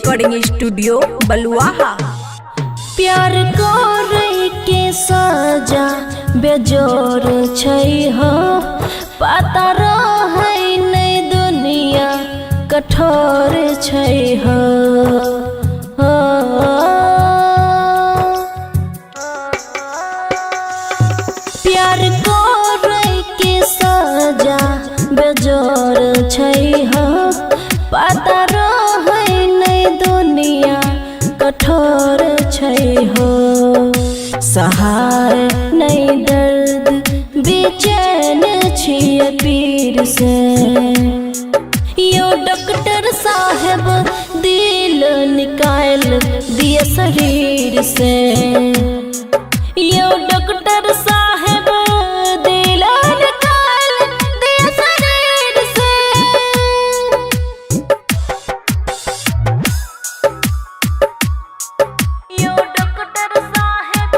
Recording studio बलुआहा। प्यार करे के सजा बेजोर छै हो, पता रहे नहीं दुनिया कठोर छै हो। प्यार करे के सजा बेजोर छै हो, पता रहे नहीं दुनिया कठोर छै हो। सहार नहीं दर्द बेचैन छिए पीर से, यो डॉक्टर साहब दिल निकाल दिए शरीर से। यो डॉक्टर साहब दिल निकाल दिए शरीर से। यो डॉक्टर साहब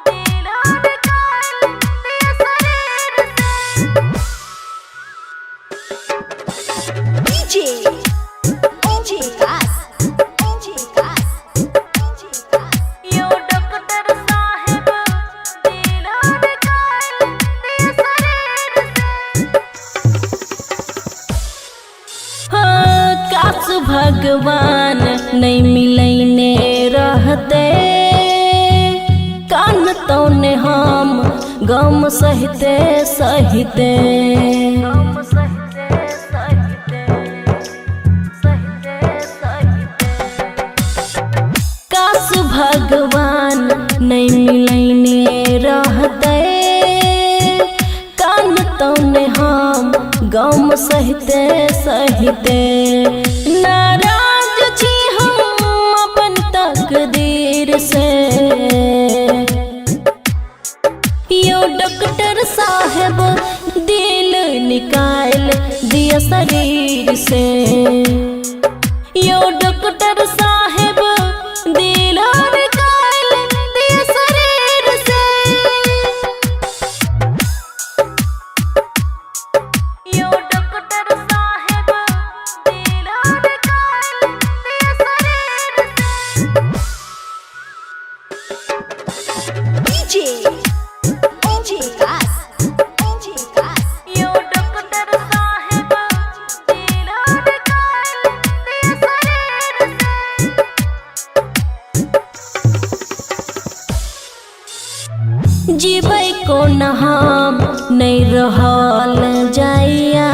दिल निकाल दिए शरीर से। यो डॉक्टर साहब दिल निकाल दिए शरीर से। हाँ, काश भगवान नहीं मिलने रहते, कान तौने हम गम सहते सहते। काश भगवान नहीं मिलने रहते, कान तौने हम गम सहते सहते। नाराज छी हम अपन तकदीर से, यो डॉक्टर साहब दिल निकाल दिया शरीर से। यो डॉक्टर साहब दिल निकाल दिया शरीर से। यो डॉक्टर साहब दिल निकाल दिया शरीर से। यो डॉक्टर साहब दिल निकाल दिया शरीर से। जीबै को न हम नहीं रहल जाइया,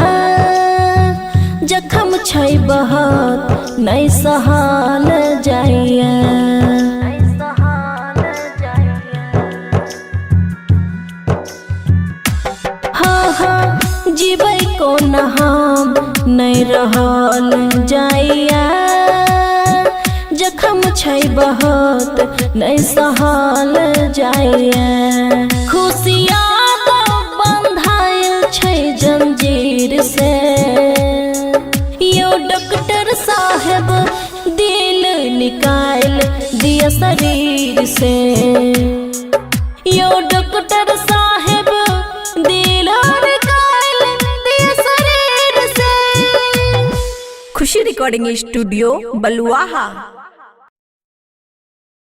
जखम छै बहुत नहीं सहल जाइया। हाँ हाँ, जीबै को न हम नहीं रहल जाइया, जखम छै बहुत नहीं सहल जाइया। खुशियाँ तो बंधायल छै जंजीर से, यो डॉक्टर साहब दिल निकाल दिया शरीर से। यो डॉक्टर साहब दिल निकाल दिया शरीर से। खुशी रिकॉर्डिंग स्टूडियो बलुआहा।